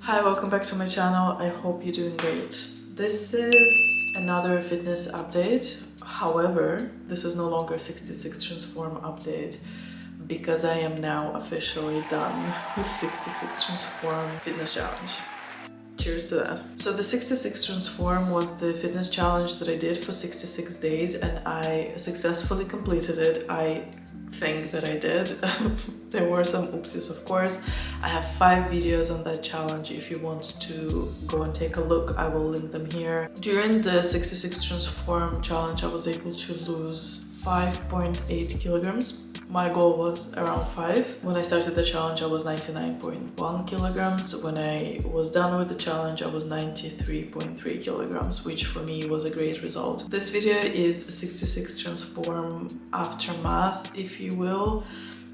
Hi, welcome back to my channel. I hope you're doing great. This is another fitness update. However, this is no longer 66 Transform update because I am now officially done with 66 Transform Fitness Challenge. Cheers to that. So the 66 Transform was the fitness challenge that I did for 66 days and I successfully completed it. I think that I did. There were some oopsies, of course. I have 5 videos on that challenge. If you want to go and take a look, I will link them here. During the 66 Transform challenge, I was able to lose 5.8 kilograms. My goal was around 5. When I started the challenge, I was 99.1 kilograms. When I was done with the challenge, I was 93.3 kilograms, which for me was a great result. This video is 66 Transform aftermath, if you will,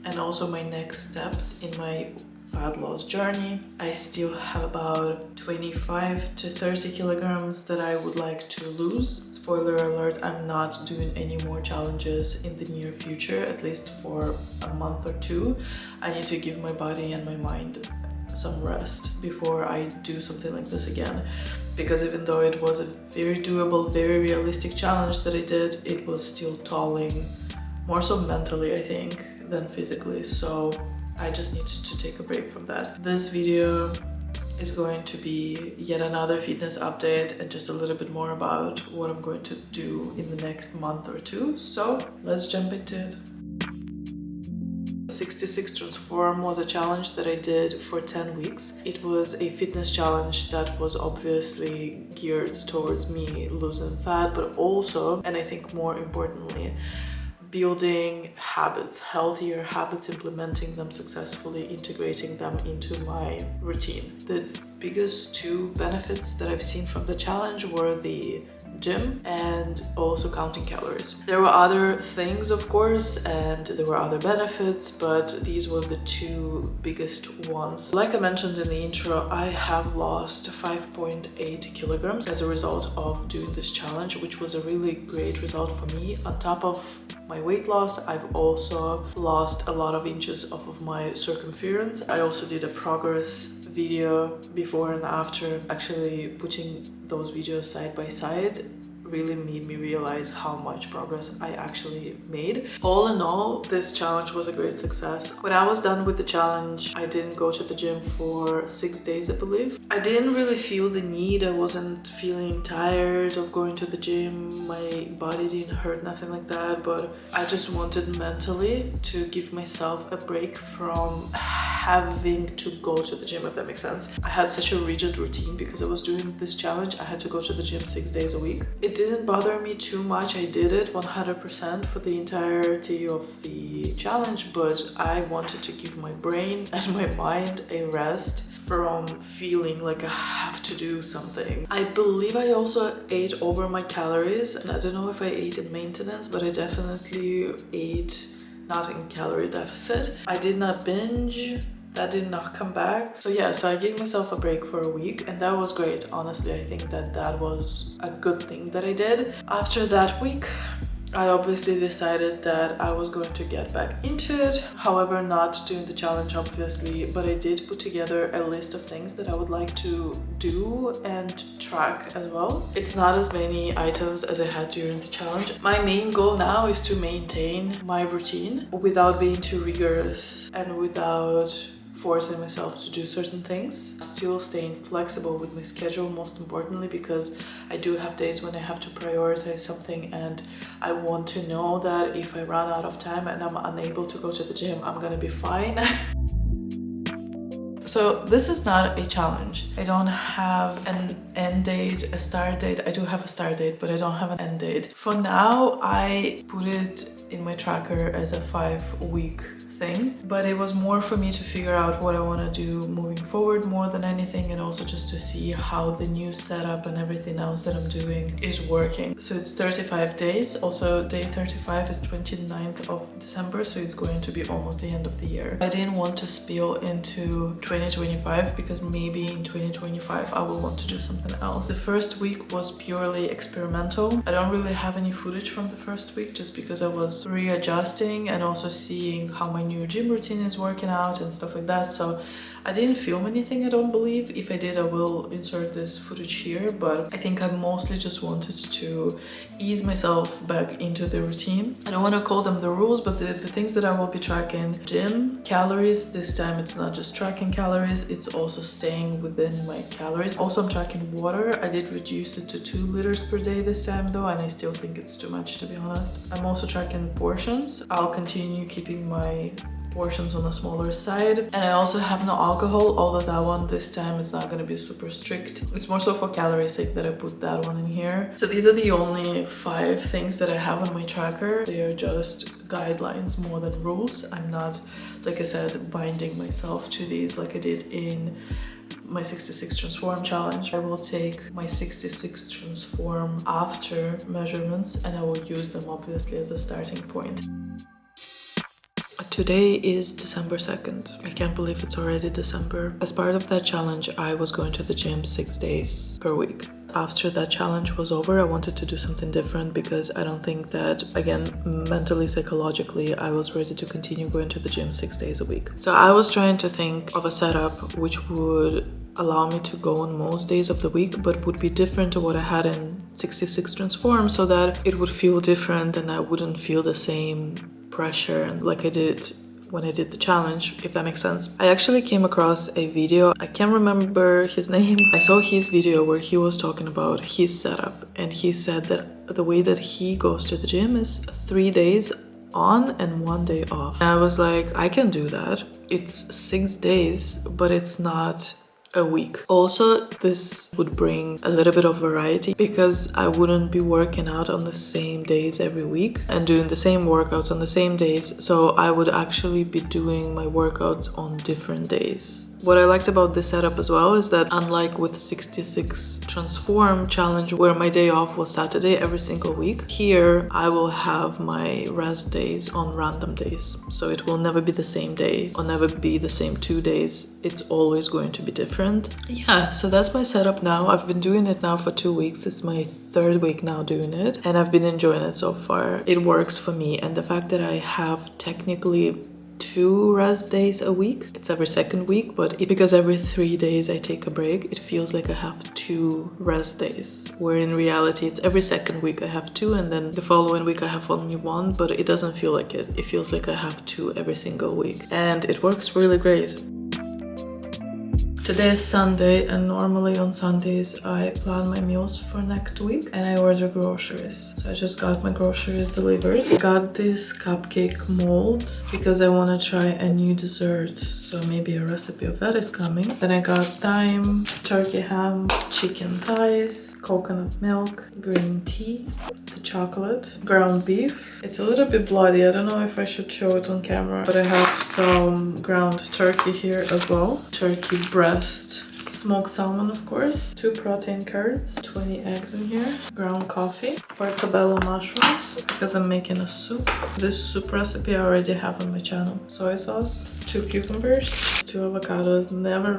and also my next steps in my fat loss journey. I still have about 25 to 30 kilograms that I would like to lose. Spoiler alert, I'm not doing any more challenges in the near future, at least for a month or 2. I need to give my body and my mind some rest before I do something like this again, because even though it was a very doable, very realistic challenge that I did, it was still tolling, more so mentally I think than physically, so I just need to take a break from that. This video is going to be yet another fitness update and just a little bit more about what I'm going to do in the next month or 2. So let's jump into it. 66 Transform was a challenge that I did for 10 weeks. It was a fitness challenge that was obviously geared towards me losing fat, but also, and I think more importantly, building habits, healthier habits, implementing them successfully, integrating them into my routine. The biggest 2 benefits that I've seen from the challenge were the gym and also counting calories. There were other things, of course, and there were other benefits, but these were the 2 biggest ones. Like I mentioned in the intro, I have lost 5.8 kilograms as a result of doing this challenge, which was a really great result for me. On top of my weight loss, I've also lost a lot of inches off of my circumference. I also did a progress video before and after. Actually putting those videos side by side really made me realize how much progress I actually made. All in all, this challenge was a great success. When I was done with the challenge, I didn't go to the gym for 6 days, I believe. I didn't really feel the need. I wasn't feeling tired of going to the gym. My body didn't hurt, nothing like that, but I just wanted mentally to give myself a break from having to go to the gym, if that makes sense. I had such a rigid routine because I was doing this challenge. I had to go to the gym 6 days a week. It didn't bother me too much. I did it 100% for the entirety of the challenge, but I wanted to give my brain and my mind a rest from feeling like I have to do something. I believe I also ate over my calories, and I don't know if I ate in maintenance, but I definitely ate not in calorie deficit. I did not binge. That did not come back. So yeah, so I gave myself a break for a week and that was great. Honestly, I think that that was a good thing that I did. After that week, I obviously decided that I was going to get back into it. However, not doing the challenge obviously, but I did put together a list of things that I would like to do and track as well. It's not as many items as I had during the challenge. My main goal now is to maintain my routine without being too rigorous and without forcing myself to do certain things. Still staying flexible with my schedule, most importantly, because I do have days when I have to prioritize something and I want to know that if I run out of time and I'm unable to go to the gym, I'm gonna be fine. So this is not a challenge. I don't have an end date, a start date. I do have a start date, but I don't have an end date. For now, I put it in my tracker as a 5-week thing, but it was more for me to figure out what I want to do moving forward more than anything, and also just to see how the new setup and everything else that I'm doing is working. So it's 35 days. Also day 35 is 29th of December, so it's going to be almost the end of the year. I didn't want to spill into 2025 because maybe in 2025 I will want to do something else. The first week was purely experimental. I don't really have any footage from the first week just because I was readjusting and also seeing how my new gym routine is working out and stuff like that. So I didn't film anything, I don't believe. If I did, I will insert this footage here, but I think I mostly just wanted to ease myself back into the routine. I don't want to call them the rules, but the things that I will be tracking: gym, calories. This time it's not just tracking calories, it's also staying within my calories. Also, I'm tracking water. I did reduce it to 2 liters per day this time though, and I still think it's too much, to be honest. I'm also tracking portions. I'll continue keeping my portions on a smaller side, and I also have no alcohol, although that one this time is not going to be super strict. It's more so for calorie sake that I put that one in here. So these are the only 5 things that I have on my tracker. They are just guidelines more than rules. I'm not, like I said, binding myself to these like I did in my 66 transform challenge. I will take my 66 transform after measurements and I will use them obviously as a starting point. Today is December 2nd. I can't believe it's already December. As part of that challenge, I was going to the gym 6 days per week. After that challenge was over, I wanted to do something different because I don't think that, again, mentally, psychologically, I was ready to continue going to the gym 6 days a week. So I was trying to think of a setup which would allow me to go on most days of the week, but would be different to what I had in 66 transform, so that it would feel different and I wouldn't feel the same pressure like I did when I did the challenge, if that makes sense. I actually came across a video, I can't remember his name. I saw his video where he was talking about his setup, and he said that the way that he goes to the gym is 3 days on and 1 day off. And I was like, I can do that. It's 6 days, but it's not a week. Also, this would bring a little bit of variety because I wouldn't be working out on the same days every week and doing the same workouts on the same days. So I would actually be doing my workouts on different days. What I liked about this setup as well is that, unlike with 66 Transform challenge where my day off was Saturday every single week, here I will have my rest days on random days. So it will never be the same day or never be the same 2 days. It's always going to be different. Yeah, so that's my setup now. I've been doing it now for 2 weeks. It's my 3rd week now doing it, and I've been enjoying it so far. It works for me, and the fact that I have technically 2 rest days a week. It's every 2nd week, but because every 3 days I take a break, it feels like I have 2 rest days, where in reality it's every 2nd week I have 2 and then the following week I have only 1, but it doesn't feel like it. It feels like I have 2 every single week, and it works really great. Today is Sunday, and normally on Sundays I plan my meals for next week and I order groceries. So I just got my groceries delivered. I got this cupcake mold because I want to try a new dessert, so maybe a recipe of that is coming. Then I got thyme, turkey ham, chicken thighs, coconut milk, green tea, the chocolate, ground beef. It's a little bit bloody, I don't know if I should show it on camera, but I have some ground turkey here as well, turkey breast, smoked salmon of course, 2 protein curds, 20 eggs in here, ground coffee, portobello mushrooms because I'm making a soup. This soup recipe I already have on my channel. Soy sauce, 2 cucumbers, 2 avocados, never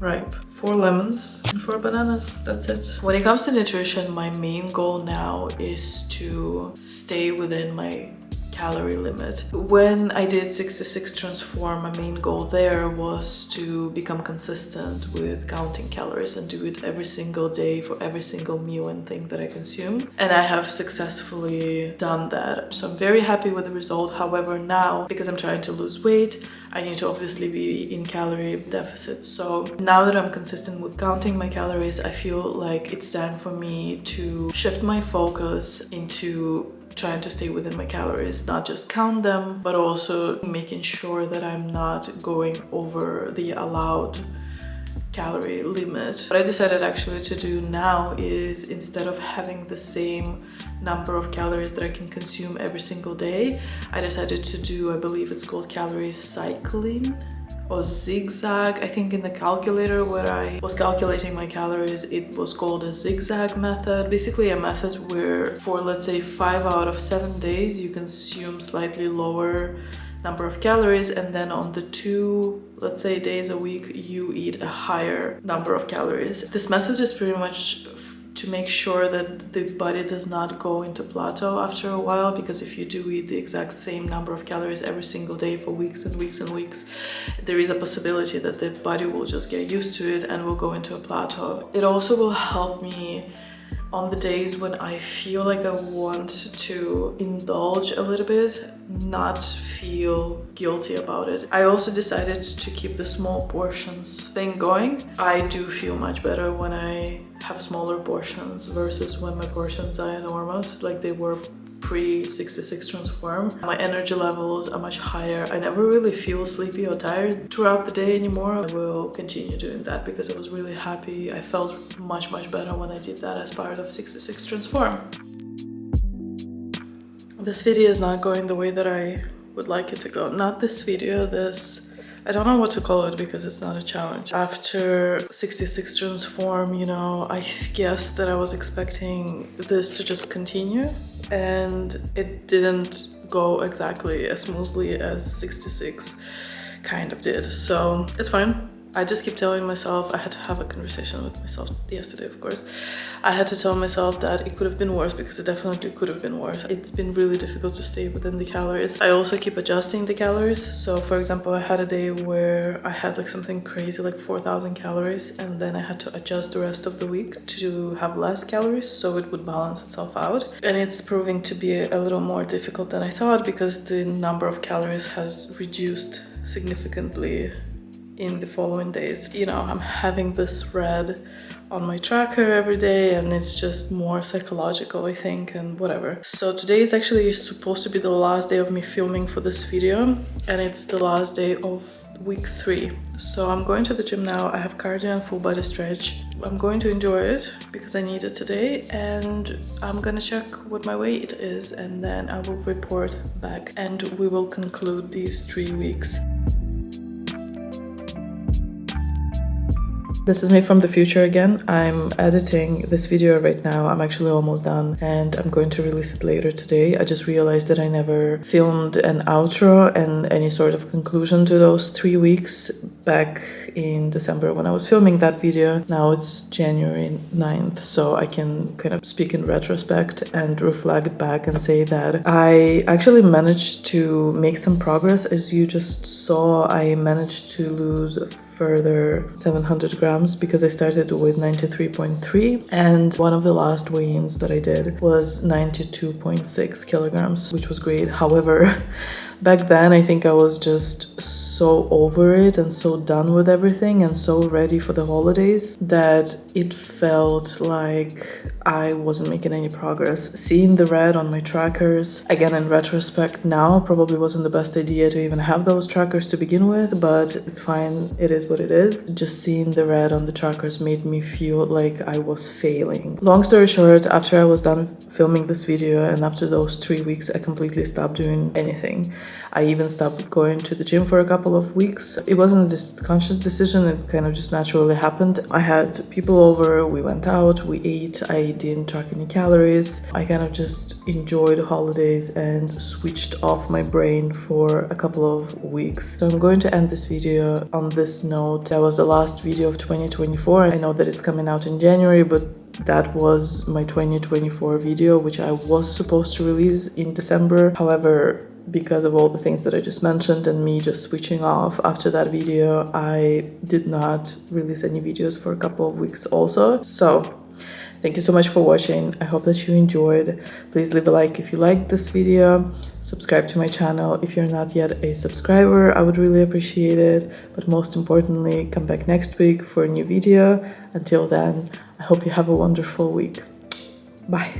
ripe, 4 lemons, and 4 bananas. That's it. When it comes to nutrition, my main goal now is to stay within my calorie limit. When I did 66 Transform, my main goal there was to become consistent with counting calories and do it every single day for every single meal and thing that I consume. And I have successfully done that. So I'm very happy with the result. However, now, because I'm trying to lose weight, I need to obviously be in calorie deficit. So now that I'm consistent with counting my calories, I feel like it's time for me to shift my focus into trying to stay within my calories, not just count them, but also making sure that I'm not going over the allowed calorie limit. What I decided actually to do now is, instead of having the same number of calories that I can consume every single day, I decided to do, I believe it's called calorie cycling or zigzag. I think in the calculator where I was calculating my calories, it was called a zigzag method. Basically a method where for, let's say, 5 out of 7 days you consume slightly lower number of calories, and then on the 2, let's say, days a week you eat a higher number of calories. This method is pretty much to make sure that the body does not go into plateau after a while, because if you do eat the exact same number of calories every single day for weeks and weeks and weeks, there is a possibility that the body will just get used to it and will go into a plateau. It also will help me on the days when I feel like I want to indulge a little bit, not feel guilty about it. I also decided to keep the small portions thing going. I do feel much better when I have smaller portions versus when my portions are enormous, like they were pre-66 transform. My energy levels are much higher. I never really feel sleepy or tired throughout the day anymore. I will continue doing that because I was really happy. I felt much better when I did that as part of 66 transform. This video is not going the way that I would like it to go. Not this video, I don't know what to call it because it's not a challenge. After 66 transform, you know, I guess that I was expecting this to just continue, and it didn't go exactly as smoothly as 66 kind of did. So it's fine. I just keep telling myself, I had to have a conversation with myself yesterday, of course. I had to tell myself that it could have been worse, because it definitely could have been worse. It's been really difficult to stay within the calories. I also keep adjusting the calories. So for example, I had a day where I had like something crazy, like 4,000 calories, and then I had to adjust the rest of the week to have less calories so it would balance itself out. And it's proving to be a little more difficult than I thought, because the number of calories has reduced significantly in the following days. You know, I'm having this red on my tracker every day, and it's just more psychological, I think, and whatever. So today is actually supposed to be the last day of me filming for this video, and it's the last day of week 3. So I'm going to the gym now. I have cardio and full body stretch. I'm going to enjoy it because I need it today, and I'm gonna check what my weight is, and then I will report back, and we will conclude these 3 weeks. This is me from the future again. I'm editing this video right now. I'm actually almost done, and I'm going to release it later today. I just realized that I never filmed an outro and any sort of conclusion to those 3 weeks back in December when I was filming that video. Now it's January 9th, so I can kind of speak in retrospect and reflect back and say that I actually managed to make some progress. As you just saw, I managed to lose further 700 grams because I started with 93.3, and one of the last weigh-ins that I did was 92.6 kilograms, which was great. However, back then I think I was just so over it and so done with everything and so ready for the holidays that it felt like I wasn't making any progress. Seeing the red on my trackers, again in retrospect now, probably wasn't the best idea to even have those trackers to begin with, but it's fine, it is what it is. Just seeing the red on the trackers made me feel like I was failing. Long story short, after I was done filming this video and after those 3 weeks, I completely stopped doing anything. I even stopped going to the gym for a couple of weeks. It wasn't a conscious decision, it kind of just naturally happened. I had people over, we went out, we ate, I didn't track any calories. I kind of just enjoyed holidays and switched off my brain for a couple of weeks. So I'm going to end this video on this note. That was the last video of 2024. I know that it's coming out in January, but that was my 2024 video, which I was supposed to release in December. However, because of all the things that I just mentioned and me just switching off after that video, I did not release any videos for a couple of weeks also. So thank you so much for watching. I hope that you enjoyed. Please leave a like if you liked this video. Subscribe to my channel if you're not yet a subscriber. I would really appreciate it. But most importantly, come back next week for a new video. Until then, I hope you have a wonderful week. Bye.